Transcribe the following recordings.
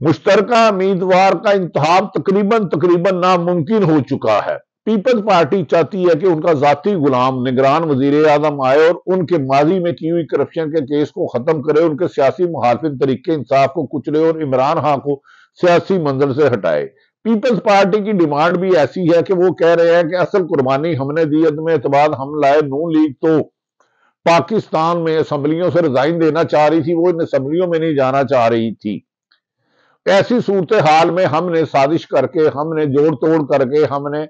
مشترکہ امیدوار کا انتخاب تقریباً ناممکن ہو چکا ہے۔ پیپلز پارٹی چاہتی ہے کہ ان کا ذاتی غلام نگران وزیر اعظم آئے اور ان کے ماضی میں کی ہوئی کرپشن کے کیس کو ختم کرے، ان کے سیاسی مخالفین طریقے انصاف کو کچلے اور عمران خان کو سیاسی منظر سے ہٹائے۔ پیپلز پارٹی کی ڈیمانڈ بھی ایسی ہے کہ وہ کہہ رہے ہیں کہ اصل قربانی ہم نے دی، عدم اعتماد ہم لائے۔ نون لیگ تو پاکستان میں اسمبلیوں سے ریزائن دینا چاہ رہی تھی، وہ ان اسمبلیوں میں نہیں جانا چاہ رہی تھی۔ ایسی صورتحال میں ہم نے سازش کر کے، ہم نے جوڑ توڑ کر کے، ہم نے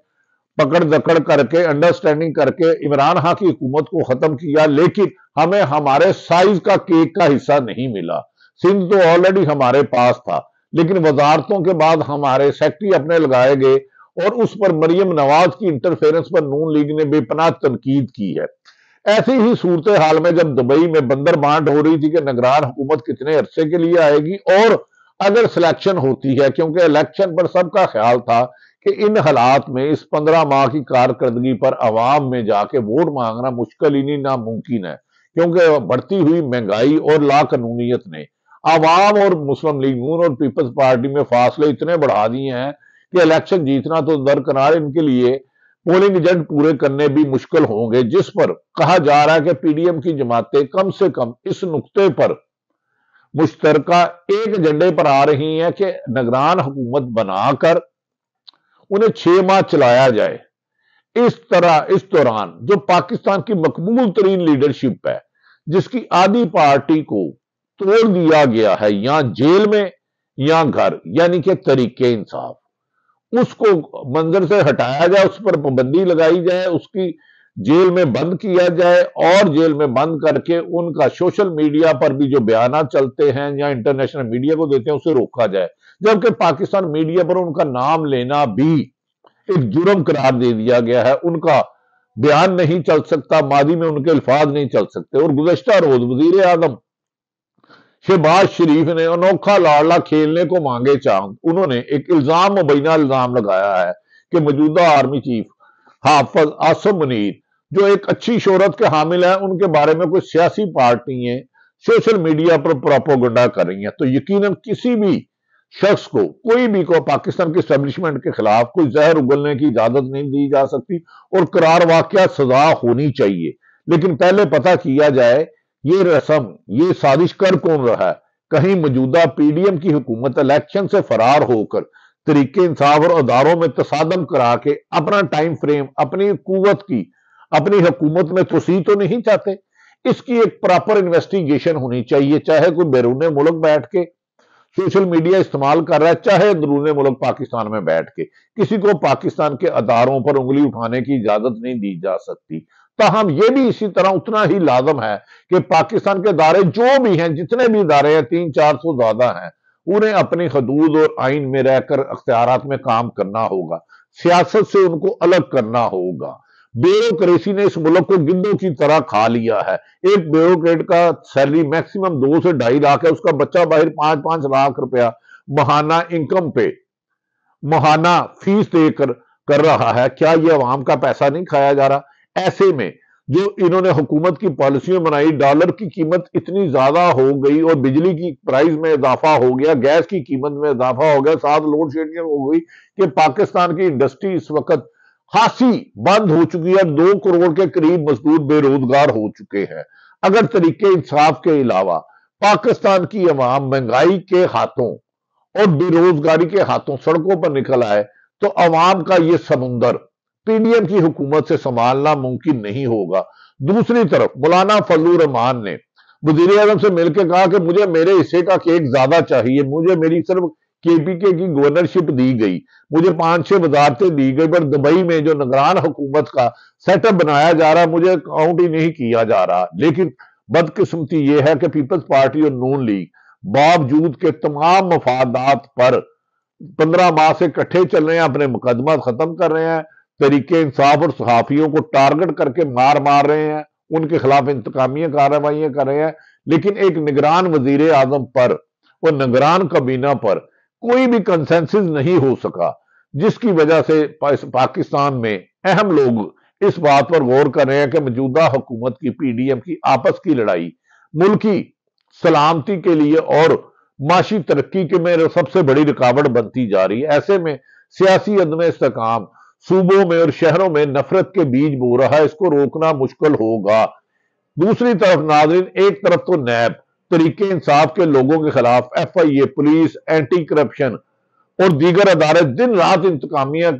پکڑ دکڑ کر کے، انڈرسٹینڈنگ کر کے عمران خان کی حکومت کو ختم کیا، لیکن ہمیں ہمارے سائز کا کیک کا حصہ نہیں ملا۔ سندھ تو آلریڈی ہمارے پاس تھا، لیکن وزارتوں کے بعد ہمارے سیکٹری اپنے لگائے گئے اور اس پر مریم نواز کی انٹرفیرنس پر نون لیگ نے بے پناہ تنقید کی ہے۔ ایسی ہی صورتحال میں جب دبئی میں بندر بانٹ ہو رہی تھی کہ نگران حکومت کتنے عرصے کے لیے آئے گی اور اگر سلیکشن ہوتی ہے، کیونکہ الیکشن پر سب کا خیال تھا کہ ان حالات میں اس 15 ماہ کی کارکردگی پر عوام میں جا کے ووٹ مانگنا مشکل ہی نہیں ناممکن ہے، کیونکہ بڑھتی ہوئی مہنگائی اور لا قانونیت نے عوام اور مسلم لیگ نون اور پیپلز پارٹی میں فاصلے اتنے بڑھا دیے ہیں کہ الیکشن جیتنا تو درکنار، ان کے لیے پولنگ ایجنٹ پورے کرنے بھی مشکل ہوں گے، جس پر کہا جا رہا ہے کہ پی ڈی ایم کی جماعتیں کم سے کم اس نقطے پر مشترکہ ایک ایجنڈے پر آ رہی ہیں کہ نگران حکومت بنا کر انہیں 6 ماہ چلایا جائے۔ اس دوران جو پاکستان کی مقبول ترین لیڈرشپ ہے، جس کی آدھی پارٹی کو توڑ دیا گیا ہے یا جیل میں یا گھر، یعنی کہ طریقے انصاف، اس کو منظر سے ہٹایا جائے، اس پر پابندی لگائی جائے، اس کی جیل میں بند کیا جائے اور جیل میں بند کر کے ان کا سوشل میڈیا پر بھی جو بیانات چلتے ہیں یا انٹرنیشنل میڈیا کو دیتے ہیں اسے روکا جائے، جبکہ پاکستان میڈیا پر ان کا نام لینا بھی ایک جرم قرار دے دیا گیا ہے۔ ان کا بیان نہیں چل سکتا، ماضی میں ان کے الفاظ نہیں چل سکتے۔ اور گزشتہ روز وزیر اعظم شہباز شریف نے انوکھا لاڑلا کھیلنے کو مانگے چاند۔ انہوں نے ایک مبینہ الزام لگایا ہے کہ موجودہ آرمی چیف حافظ عاصم منیر جو ایک اچھی شہرت کے حامل ہیں، ان کے بارے میں کوئی سیاسی پارٹیاں سوشل میڈیا پر پروپیگنڈا کر رہی ہیں، تو یقیناً کسی بھی شخص کو، کوئی بھی کو پاکستان کی اسٹیبلشمنٹ کے خلاف کوئی زہر اگلنے کی اجازت نہیں دی جا سکتی اور قرار واقعہ سزا ہونی چاہیے۔ لیکن پہلے پتہ کیا جائے یہ رسم، یہ سازش کر کون رہا ہے۔ کہیں موجودہ پی ڈی ایم کی حکومت الیکشن سے فرار ہو کر طریقے انصاف اور اداروں میں تصادم کرا کے اپنا ٹائم فریم، اپنی قوت کی، اپنی حکومت میں توسیع تو نہیں چاہتے؟ اس کی ایک پراپر انویسٹیگیشن ہونی چاہیے، چاہے کوئی بیرون ملک بیٹھ کے سوشل میڈیا استعمال کر رہا ہے، چاہے اندرون ملک پاکستان میں بیٹھ کے، کسی کو پاکستان کے اداروں پر انگلی اٹھانے کی اجازت نہیں دی جا سکتی۔ تاہم یہ بھی اسی طرح اتنا ہی لازم ہے کہ پاکستان کے ادارے جو بھی ہیں، جتنے بھی ادارے ہیں، 300-400 زیادہ ہیں، انہیں اپنی حدود اور آئین میں رہ کر اختیارات میں کام کرنا ہوگا، سیاست سے ان کو الگ کرنا ہوگا۔ بیوروکریسی نے اس ملک کو گندوں کی طرح کھا لیا ہے۔ ایک بیوروکریٹ کا سیلری میکسیمم 2 سے 2.5 لاکھ ہے، اس کا بچہ باہر 5-5 لاکھ روپیہ ماہانہ انکم پہ ماہانہ فیس دے کر رہا ہے۔ کیا یہ عوام کا پیسہ نہیں کھایا جا رہا؟ ایسے میں جو انہوں نے حکومت کی پالیسیوں بنائی، ڈالر کی قیمت اتنی زیادہ ہو گئی اور بجلی کی پرائز میں اضافہ ہو گیا، گیس کی قیمت میں اضافہ ہو گیا، ساتھ لوڈ شیڈنگ ہو گئی کہ پاکستان کی انڈسٹری اس وقت خاصی بند ہو چکی ہے۔ 2 کروڑ کے قریب مزدور بے روزگار ہو چکے ہیں۔ اگر طریقے انصاف کے علاوہ پاکستان کی عوام مہنگائی کے ہاتھوں اور بے روزگاری کے ہاتھوں سڑکوں پر نکل آئے تو عوام کا یہ سمندر پی ڈی ایم کی حکومت سے سنبھالنا ممکن نہیں ہوگا۔ دوسری طرف مولانا فضل الرحمان نے وزیر اعظم سے مل کے کہا کہ مجھے میرے حصے کا کیک زیادہ چاہیے، مجھے میری صرف کے پی کے کی گورنرشپ دی گئی، مجھے 5-6 وزارتیں دی گئی، پر دبئی میں جو نگران حکومت کا سیٹ اپ بنایا جا رہا ہے مجھے کاؤنٹ ہی نہیں کیا جا رہا۔ لیکن بدقسمتی یہ ہے کہ پیپلز پارٹی اور نون لیگ باوجود کے تمام مفادات پر 15 ماہ سے اکٹھے چل رہے ہیں، اپنے مقدمات ختم کر رہے ہیں، طریقے انصاف اور صحافیوں کو ٹارگٹ کر کے مار رہے ہیں، ان کے خلاف انتقامیہ کارروائیاں کر رہے ہیں، لیکن ایک نگران وزیر اعظم پر اور نگران کابینہ پر کوئی بھی کنسنسس نہیں ہو سکا، جس کی وجہ سے پاکستان میں اہم لوگ اس بات پر غور کر رہے ہیں کہ موجودہ حکومت کی پی ڈی ایم کی آپس کی لڑائی ملکی سلامتی کے لیے اور معاشی ترقی کے میں سب سے بڑی رکاوٹ بنتی جا رہی ہے۔ ایسے میں سیاسی عدم استحکام صوبوں میں اور شہروں میں نفرت کے بیج بو رہا ہے، اس کو روکنا مشکل ہوگا۔ دوسری طرف ناظرین، ایک طرف تو نیب، تحریک انصاف کے لوگوں کے خلاف ایف آئی اے، پولیس، اینٹی کرپشن اور دیگر ادارے دن رات انتقامیاں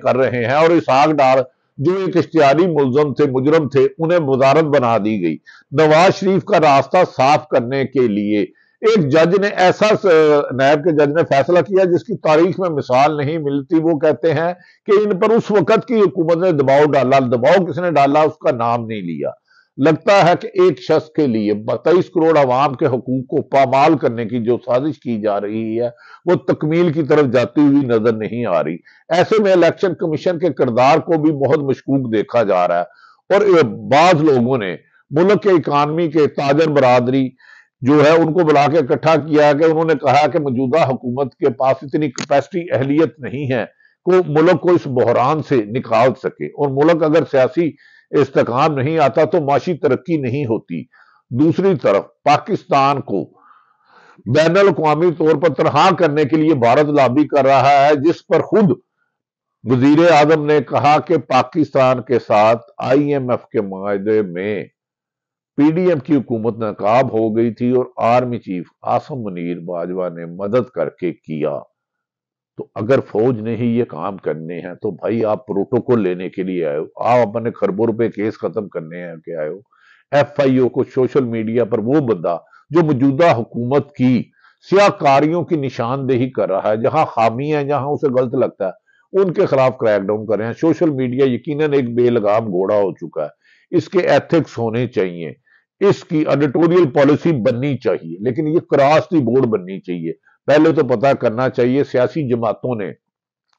کر رہے ہیں، اور اسحاق ڈار جو ایک اشتہاری مجرم تھے، انہیں وزارت بنا دی گئی۔ نواز شریف کا راستہ صاف کرنے کے لیے ایک جج نے نیب کے جج نے فیصلہ کیا جس کی تاریخ میں مثال نہیں ملتی۔ وہ کہتے ہیں کہ ان پر اس وقت کی حکومت نے دباؤ ڈالا۔ دباؤ کس نے ڈالا اس کا نام نہیں لیا۔ لگتا ہے کہ ایک شخص کے لیے 22 کروڑ عوام کے حقوق کو پامال کرنے کی جو سازش کی جا رہی ہے وہ تکمیل کی طرف جاتی ہوئی نظر نہیں آ رہی۔ ایسے میں الیکشن کمیشن کے کردار کو بھی بہت مشکوک دیکھا جا رہا ہے، اور بعض لوگوں نے ملک کے اکانومی کے تاجر برادری جو ہے ان کو بلا کے اکٹھا کیا کہ انہوں نے کہا کہ موجودہ حکومت کے پاس اتنی کیپیسٹی، اہلیت نہیں ہے کہ ملک کو اس بحران سے نکال سکے، اور ملک اگر سیاسی استحکام نہیں آتا تو معاشی ترقی نہیں ہوتی۔ دوسری طرف پاکستان کو بین الاقوامی طور پر تنہا کرنے کے لیے بھارت لابی کر رہا ہے، جس پر خود وزیر اعظم نے کہا کہ پاکستان کے ساتھ آئی ایم ایف کے معاہدے میں پی ڈی ایم کی حکومت ناکام ہو گئی تھی اور آرمی چیف عاصم منیر باجوہ نے مدد کر کے کیا۔ تو اگر فوج نے ہی یہ کام کرنے ہیں تو بھائی آپ پروٹوکول لینے کے لیے آئے ہو، آپ اپنے خربوں روپے کیس ختم کرنے ہیں کہ آئے ہو۔ ایف آئی او کو سوشل میڈیا پر وہ بندہ جو موجودہ حکومت کی سیاہ کاریوں کی نشاندہی کر رہا ہے، جہاں خامی ہے، جہاں اسے غلط لگتا ہے، ان کے خلاف کریک ڈاؤن کر رہے ہیں۔ سوشل میڈیا یقیناً ایک بے لگام گھوڑا ہو چکا ہے، اس کے ایتھکس ہونے چاہیے، اس کی ایڈیٹوریل پالیسی بننی چاہیے، لیکن یہ کراس دی بورڈ بننی چاہیے۔ پہلے تو پتہ کرنا چاہیے جماعتوں نے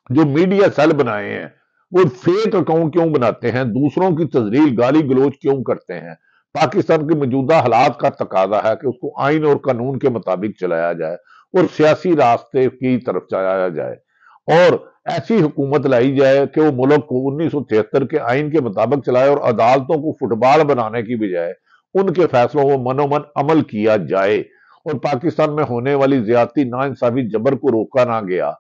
جو میڈیا سیل بنائے ہیں وہ فیک اکاؤنٹ کیوں بناتے ہیں، دوسروں کی تذلیل، گالی گلوچ کیوں کرتے ہیں۔ پاکستان کے موجودہ حالات کا تقاضا ہے کہ اس کو آئین اور قانون کے مطابق چلایا جائے اور سیاسی راستے کی طرف چلایا جائے، اور ایسی حکومت لائی جائے کہ وہ ملک کو 1973 کے آئین کے مطابق چلائے، اور عدالتوں کو فٹ بال بنانے کی بجائے ان کے فیصلوں کو منومن عمل کیا جائے، اور پاکستان میں ہونے والی زیادتی، ناانصافی، جبر کو روکا نہ گیا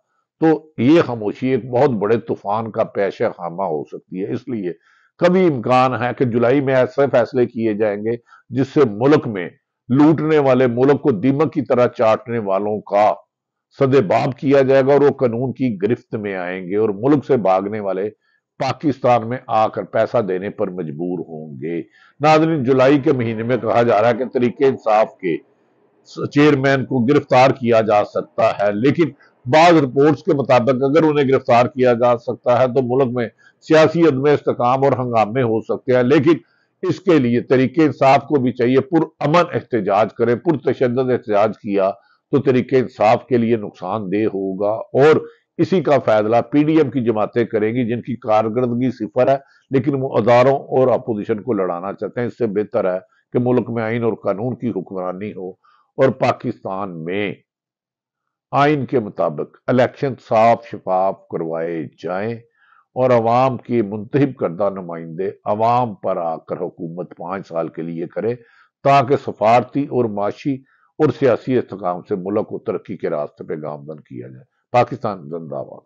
تو یہ خاموشی ایک بہت بڑے طوفان کا پیش خامہ ہو سکتی ہے۔ اس لیے کبھی امکان ہے کہ جولائی میں ایسے فیصلے کیے جائیں گے جس سے ملک میں لوٹنے والے، ملک کو دیمک کی طرح چاٹنے والوں کا سدباب کیا جائے گا، اور وہ قانون کی گرفت میں آئیں گے، اور ملک سے بھاگنے والے پاکستان میں آ کر پیسہ دینے پر مجبور ہوں گے۔ ناظرین، جولائی کے مہینے میں کہا جا رہا ہے کہ تحریک انصاف کے چیئرمین کو گرفتار کیا جا سکتا ہے، لیکن بعض رپورٹس کے مطابق اگر انہیں گرفتار کیا جا سکتا ہے تو ملک میں سیاسی عدم استحکام اور ہنگامے ہو سکتے ہیں، لیکن اس کے لیے تحریک انصاف کو بھی چاہیے پرامن احتجاج کرے۔ پرتشدد احتجاج کیا تو تحریک انصاف کے لیے نقصان دہ ہوگا، اور اسی کا فیصلہ پی ڈی ایم کی جماعتیں کریں گی جن کی کارکردگی صفر ہے لیکن وہ اداروں اور اپوزیشن کو لڑانا چاہتے ہیں۔ اس سے بہتر ہے کہ ملک میں آئین اور قانون کی حکمرانی ہو، اور پاکستان میں آئین کے مطابق الیکشن صاف شفاف کروائے جائیں، اور عوام کی منتخب کردہ نمائندے عوام پر آ کر حکومت 5 سال کے لیے کرے، تاکہ سفارتی اور معاشی اور سیاسی استحکام سے ملک کو ترقی کے راستے پہ گامزن کیا جائے۔ پاکستان زندہ باد۔